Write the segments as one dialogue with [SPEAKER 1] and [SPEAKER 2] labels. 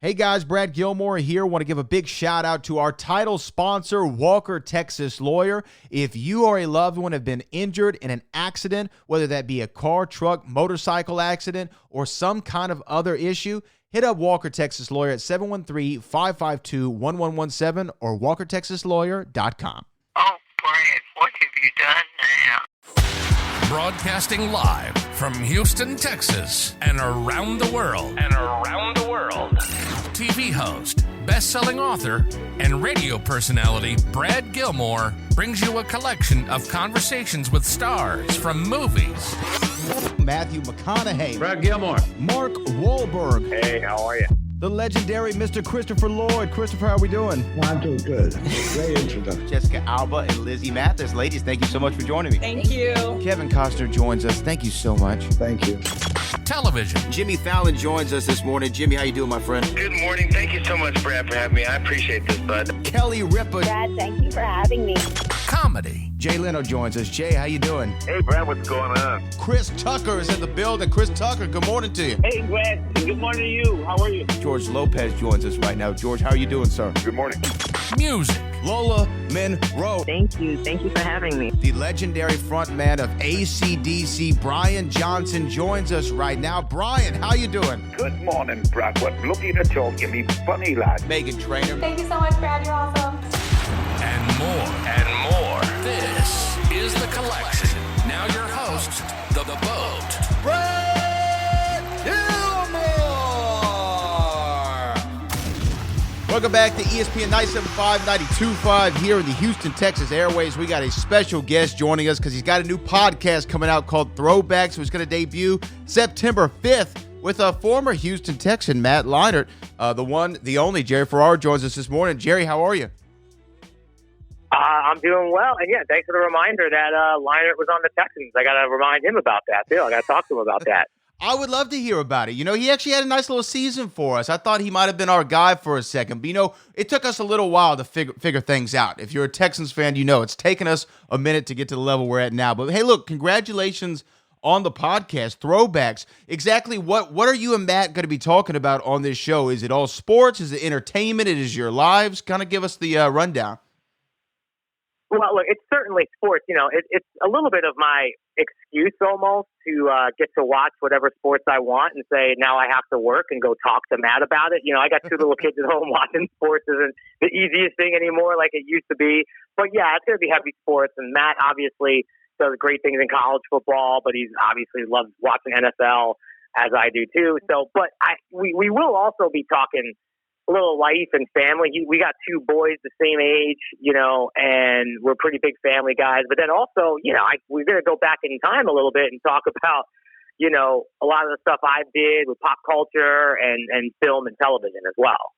[SPEAKER 1] Hey guys, Brad Gilmore here. Want to give a big shout out to our title sponsor, Walker Texas Lawyer. If you or a loved one have been injured in an accident, whether that be a car, truck, motorcycle accident, or some kind of other issue, hit up Walker Texas Lawyer at 713-552-1117 or walkertexaslawyer.com.
[SPEAKER 2] Oh, Brad, what have you done now?
[SPEAKER 3] Broadcasting live from Houston, Texas, and around the world. TV host, best-selling author, and radio personality Brad Gilmore brings you a collection of conversations with stars from movies.
[SPEAKER 1] Matthew McConaughey.
[SPEAKER 4] Brad Gilmore.
[SPEAKER 1] Mark Wahlberg.
[SPEAKER 4] Hey, how are you?
[SPEAKER 1] The legendary Mr. Christopher Lloyd. Christopher, how are we doing?
[SPEAKER 5] Well, I'm doing good. Great introduction.
[SPEAKER 6] Jessica Alba and Lizzie Mathis. Ladies, thank you so much for joining me.
[SPEAKER 7] Thank you.
[SPEAKER 1] Kevin Costner joins us. Thank you so much.
[SPEAKER 5] Thank you.
[SPEAKER 3] Television.
[SPEAKER 6] Jimmy Fallon joins us this morning. Jimmy, how you doing, my friend?
[SPEAKER 4] Good morning. Thank you so much, Brad, for having me. I appreciate this, bud.
[SPEAKER 1] Kelly Ripa.
[SPEAKER 7] Brad, thank you for having me.
[SPEAKER 3] Comedy.
[SPEAKER 1] Jay Leno joins us. Jay, how you doing?
[SPEAKER 4] Hey, Brad, what's going on?
[SPEAKER 1] Chris Tucker is in the building. Chris Tucker, good morning to you.
[SPEAKER 4] Hey, Brad. Good morning to you. How are you?
[SPEAKER 6] George Lopez joins us right now. George, how are you doing, sir?
[SPEAKER 4] Good morning.
[SPEAKER 3] Music.
[SPEAKER 1] Lola Monroe.
[SPEAKER 7] Thank you. Thank you for having me.
[SPEAKER 1] The legendary frontman of AC/DC, Brian Johnson, joins us right now. Brian, how you doing?
[SPEAKER 4] Good morning, Brad. What looking at you, give me funny, lad.
[SPEAKER 1] Megan Trainor.
[SPEAKER 8] Thank you so much, Brad. You're awesome.
[SPEAKER 3] And more. This is The Collection. Now your host, The Boat.
[SPEAKER 1] Brad Gilmore. Welcome back to ESPN 97.5, 92.5 here in the Houston, Texas airways. We got a special guest joining us because he's got a new podcast coming out called Throwbacks, which is going to debut September 5th with a former Houston Texan, Matt Leinart. The one, the only, Jerry Ferrara joins us this morning. Jerry, how are you?
[SPEAKER 9] I'm doing well, and yeah, thanks for the reminder that Leinart was on the Texans. I got to remind him about that, too. I got to talk to him about that.
[SPEAKER 1] I would love to hear about it. You know, he actually had a nice little season for us. I thought he might have been our guy for a second, but, you know, it took us a little while to figure things out. If you're a Texans fan, you know it's taken us a minute to get to the level we're at now. But, hey, look, congratulations on the podcast, Throwbacks. Exactly what are you and Matt going to be talking about on this show? Is it all sports? Is it entertainment? Is your lives? Kind of give us the rundown.
[SPEAKER 9] Well, look, it's certainly sports. You know, it's a little bit of my excuse almost to get to watch whatever sports I want and say, now I have to work and go talk to Matt about it. You know, I got two little kids at home. Watching sports isn't the easiest thing anymore like it used to be. But, yeah, it's going to be heavy sports. And Matt obviously does great things in college football, but he's obviously loves watching NFL as I do too. So, but we will also be talking a little life and family. We got two boys the same age, you know, and we're pretty big family guys. But then also, you know, we're going to go back in time a little bit and talk about, you know, a lot of the stuff I did with pop culture and film and television as well.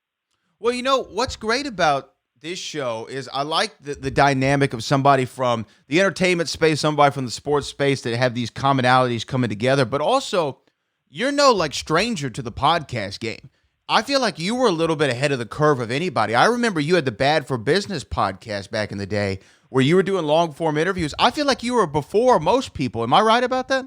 [SPEAKER 1] Well, you know, what's great about this show is I like the dynamic of somebody from the entertainment space, somebody from the sports space that have these commonalities coming together, but also you're no like stranger to the podcast game. I feel like you were a little bit ahead of the curve of anybody. I remember you had the Bad for Business podcast back in the day where you were doing long form interviews. I feel like you were before most people. Am I right about that?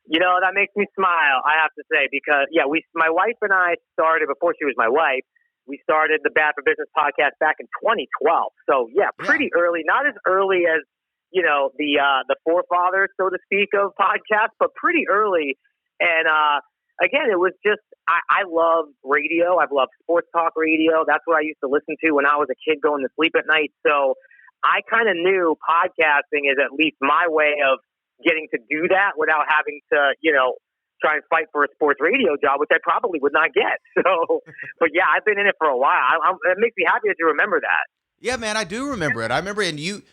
[SPEAKER 9] You know, that makes me smile, I have to say, because yeah, my wife and I started before she was my wife. We started the Bad for Business podcast back in 2012. So yeah, pretty early, not as early as, you know, the forefathers, so to speak, of podcasts, but pretty early. And, again, it was just, I love radio. I've loved sports talk radio. That's what I used to listen to when I was a kid going to sleep at night. So I kind of knew podcasting is at least my way of getting to do that without having to, you know, try and fight for a sports radio job, which I probably would not get. So, but yeah, I've been in it for a while. It makes me happy that you remember that. Yeah,
[SPEAKER 1] man, I do remember it. I remember, and you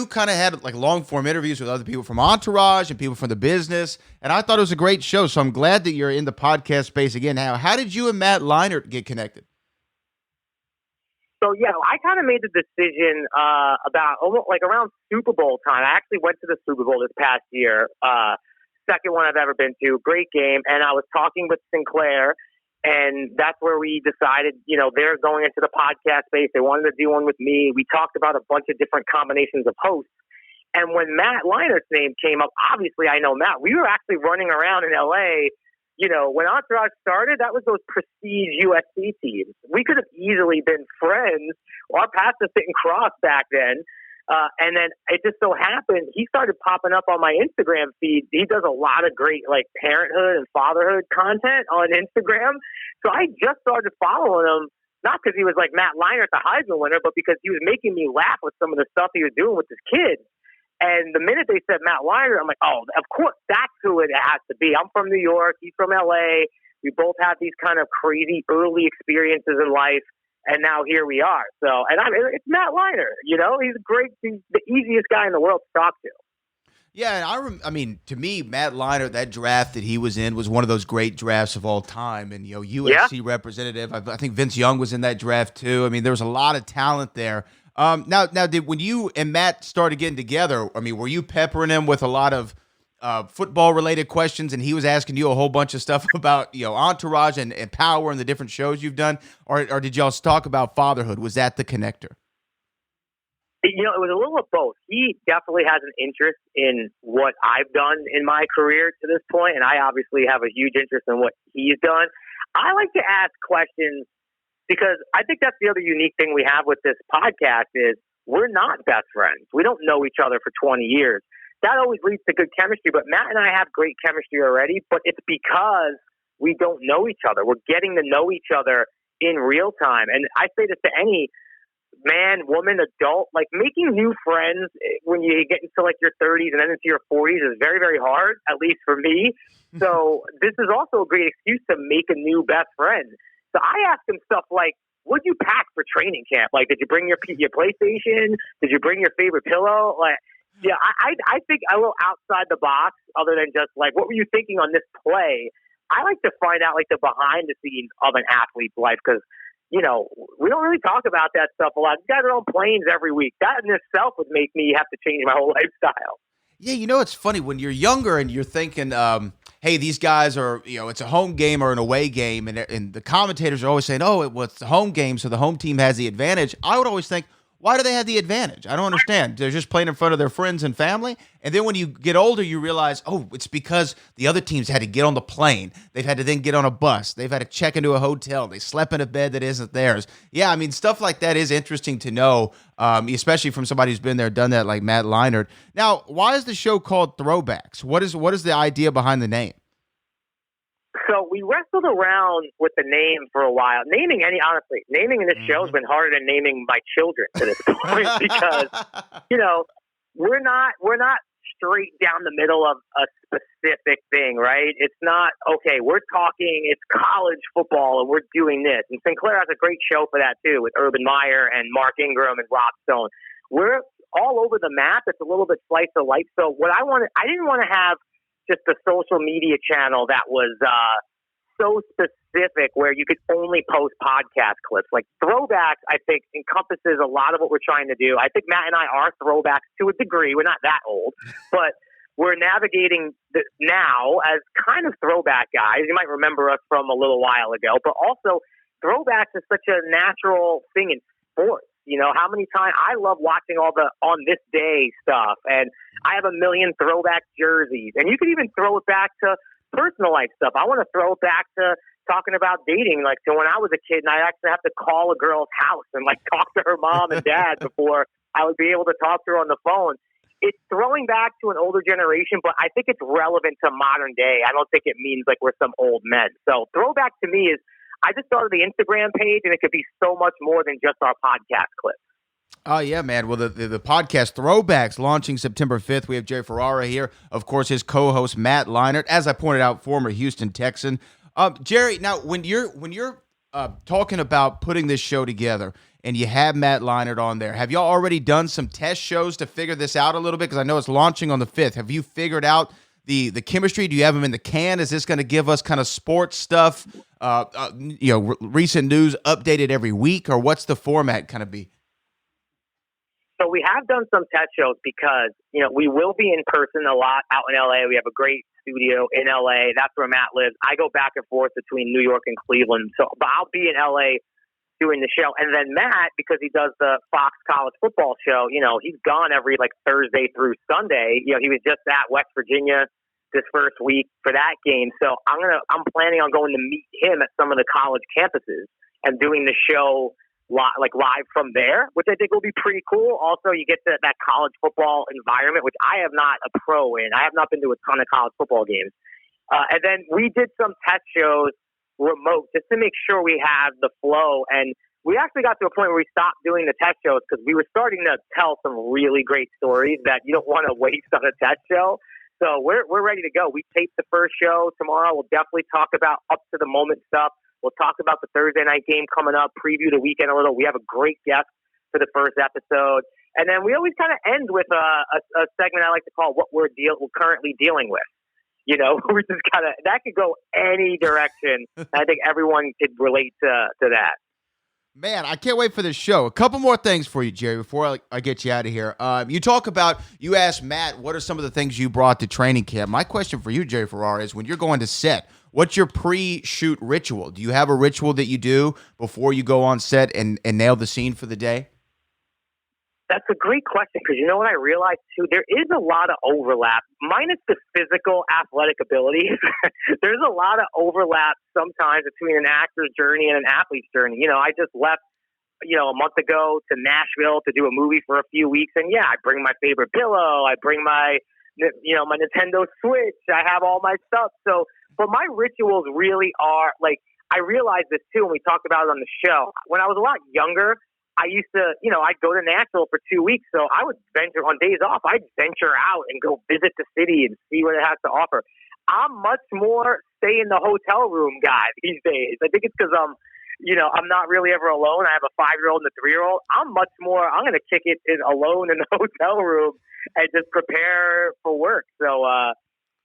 [SPEAKER 1] kind of had like long form interviews with other people from Entourage and people from the business, and I thought it was a great show. So I'm glad that you're in the podcast space again. Now, how did you and Matt Leinart get connected?
[SPEAKER 9] So yeah, I kind of made the decision about almost like around Super Bowl time. I actually went to the Super Bowl this past year, second one I've ever been to. Great game, and I was talking with Sinclair. And that's where we decided, you know, they're going into the podcast space. They wanted to do one with me. We talked about a bunch of different combinations of hosts. And when Matt Leinart's name came up, obviously I know Matt. We were actually running around in L.A., when Entourage started, that was those prestige USC teams. We could have easily been friends. Our paths just didn't cross back then. And then it just so happened he started popping up on my Instagram feed. He does a lot of great parenthood and fatherhood content on Instagram. So I just started following him, not because he was like Matt Leinart, the Heisman winner, but because he was making me laugh with some of the stuff he was doing with his kids. And the minute they said Matt Leinart, I'm like, oh, of course, that's who it has to be. I'm from New York. He's from LA. We both have these kind of crazy early experiences in life. And now here we are. So, and it's Matt Leinart, he's great. He's the easiest guy in the world to talk to.
[SPEAKER 1] Yeah, and I mean, to me, Matt Leinart, that draft that he was in was one of those great drafts of all time. And, USC representative, I think Vince Young was in that draft too. I mean, there was a lot of talent there. Now, when you and Matt started getting together, I mean, were you peppering him with a lot of football-related questions, and he was asking you a whole bunch of stuff about, Entourage and Power and the different shows you've done, or did y'all talk about fatherhood? Was that the connector?
[SPEAKER 9] It was a little of both. He definitely has an interest in what I've done in my career to this point, and I obviously have a huge interest in what he's done. I like to ask questions because I think that's the other unique thing we have with this podcast is we're not best friends. We don't know each other for 20 years. That always leads to good chemistry, but Matt and I have great chemistry already, but it's because we don't know each other. We're getting to know each other in real time. And I say this to any man, woman, adult, making new friends when you get into your 30s and then into your 40s is very, very hard, at least for me. So this is also a great excuse to make a new best friend. So I ask him stuff like, what'd you pack for training camp? Did you bring your PlayStation? Did you bring your favorite pillow? Yeah, I think a little outside the box, other than just what were you thinking on this play? I like to find out the behind the scenes of an athlete's life because, we don't really talk about that stuff a lot. You guys are on planes every week. That in itself would make me have to change my whole lifestyle.
[SPEAKER 1] Yeah, it's funny when you're younger and you're thinking, hey, these guys are, it's a home game or an away game, and the commentators are always saying, oh, it's the home game, so the home team has the advantage. I would always think, why do they have the advantage? I don't understand. They're just playing in front of their friends and family. And then when you get older, you realize, oh, it's because the other teams had to get on the plane. They've had to then get on a bus. They've had to check into a hotel. They slept in a bed that isn't theirs. Yeah, I mean, stuff like that is interesting to know, especially from somebody who's been there, done that, like Matt Leinart. Now, why is the show called Throwbacks? What is the idea behind the name?
[SPEAKER 9] So we wrestled around with the name for a while. Naming in this show has been harder than naming my children to this point because, we're not straight down the middle of a specific thing, right? It's not, okay, we're talking, it's college football and we're doing this. And Sinclair has a great show for that too with Urban Meyer and Mark Ingram and Rob Stone. We're all over the map. It's a little bit slice of life. So what I didn't want to have just a social media channel that was so specific where you could only post podcast clips. Like Throwbacks, I think, encompasses a lot of what we're trying to do. I think Matt and I are throwbacks to a degree. We're not that old, but we're navigating now as kind of throwback guys. You might remember us from a little while ago, but also Throwbacks is such a natural thing in sports. How many times I love watching all the on this day stuff, and I have a million throwback jerseys, and you can even throw it back to personal life stuff. I want to throw it back to talking about dating, to when I was a kid and I actually have to call a girl's house and talk to her mom and dad before I would be able to talk to her on the phone. It's throwing back to an older generation, but I think it's relevant to modern day. I don't think it means we're some old men. So throwback to me is, I just started the Instagram page, and it could be so much more than just our podcast clips.
[SPEAKER 1] Oh, yeah, man. Well, the podcast Throwbacks launching September 5th. We have Jerry Ferrara here. Of course, his co-host, Matt Leinart, as I pointed out, former Houston Texan. Jerry, now, when you're talking about putting this show together and you have Matt Leinart on there, have y'all already done some test shows to figure this out a little bit? Because I know it's launching on the 5th. Have you figured out the chemistry? Do you have them in the can? Is this going to give us kind of sports stuff, recent news updated every week, or what's the format kind of be?
[SPEAKER 9] So we have done some test shows because, we will be in person a lot out in LA. We have a great studio in LA. That's where Matt lives. I go back and forth between New York and Cleveland. But I'll be in LA doing the show. And then Matt, because he does the Fox College Football show, he's gone every Thursday through Sunday. He was just at West Virginia this first week for that game. So I'm planning on going to meet him at some of the college campuses and doing the show live from there, which I think will be pretty cool. Also, you get that college football environment, which I am not a pro in. I have not been to a ton of college football games. And then we did some test shows remote just to make sure we have the flow. And we actually got to a point where we stopped doing the test shows because we were starting to tell some really great stories that you don't want to waste on a test show. So we're ready to go. We taped the first show tomorrow. We'll definitely talk about up to the moment stuff. We'll talk about the Thursday night game coming up, preview the weekend a little. We have a great guest for the first episode. And then we always kind of end with a segment I like to call what we're currently dealing with. You know, we just that could go any direction. I think everyone could relate to that.
[SPEAKER 1] Man, I can't wait for this show. A couple more things for you, Jerry, before I get you out of here. You asked Matt, what are some of the things you brought to training camp? My question for you, Jerry Ferrara, is when you're going to set, what's your pre-shoot ritual? Do you have a ritual that you do before you go on set and nail the scene for the day?
[SPEAKER 9] That's a great question because you know what I realized too? There is a lot of overlap, minus the physical athletic abilities. There's a lot of overlap sometimes between an actor's journey and an athlete's journey. You know, I just left, a month ago to Nashville to do a movie for a few weeks. And yeah, I bring my favorite pillow. I bring my Nintendo Switch. I have all my stuff. So, but my rituals really are I realized this too when we talked about it on the show. When I was a lot younger, I used to, I'd go to Nashville for 2 weeks. So I would venture on days off. I'd venture out and go visit the city and see what it has to offer. I'm much more stay in the hotel room guy these days. I think it's because I'm not really ever alone. I have a 5-year-old and a 3-year-old. I'm much more, I'm going to kick it alone in the hotel room and just prepare for work. So,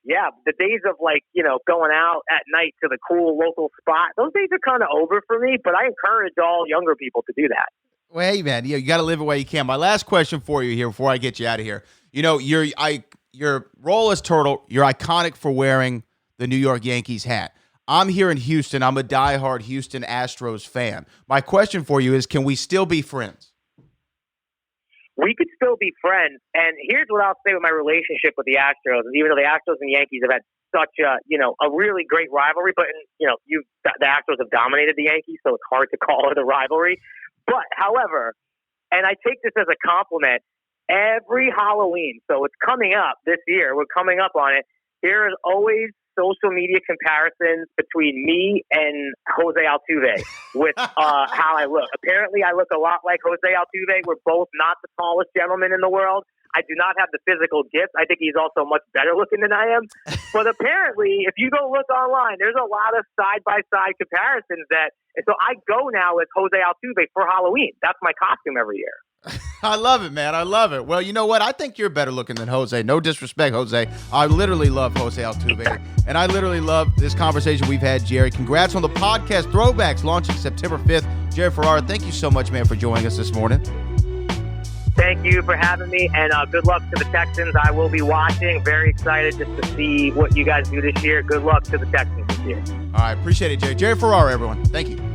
[SPEAKER 9] the days of going out at night to the cool local spot, those days are kind of over for me, but I encourage all younger people to do that.
[SPEAKER 1] Well, hey, man, you got to live the way you can. My last question for you here before I get you out of here. Your role as Turtle, you're iconic for wearing the New York Yankees hat. I'm here in Houston. I'm a diehard Houston Astros fan. My question for you is, can we still be friends?
[SPEAKER 9] We could still be friends. And here's what I'll say with my relationship with the Astros. Even though the Astros and the Yankees have had such a really great rivalry, but the Astros have dominated the Yankees, so it's hard to call it a rivalry. But, however, and I take this as a compliment, every Halloween, so it's coming up this year, we're coming up on it, there is always social media comparisons between me and Jose Altuve with how I look. Apparently, I look a lot like Jose Altuve. We're both not the tallest gentlemen in the world. I do not have the physical gifts. I think he's also much better looking than I am. But apparently, if you go look online, there's a lot of side-by-side comparisons and so I go now as Jose Altuve for Halloween. That's my costume every year.
[SPEAKER 1] I love it, man. I love it. Well, you know what? I think you're better looking than Jose. No disrespect, Jose. I literally love Jose Altuve. And I literally love this conversation we've had, Jerry. Congrats on the podcast Throwbacks launching September 5th. Jerry Ferrara, thank you so much, man, for joining us this morning.
[SPEAKER 9] Thank you for having me, and good luck to the Texans. I will be watching. Very excited just to see what you guys do this year. Good luck to the Texans this year.
[SPEAKER 1] All right, appreciate it, Jerry. Jerry Ferrara, everyone. Thank you.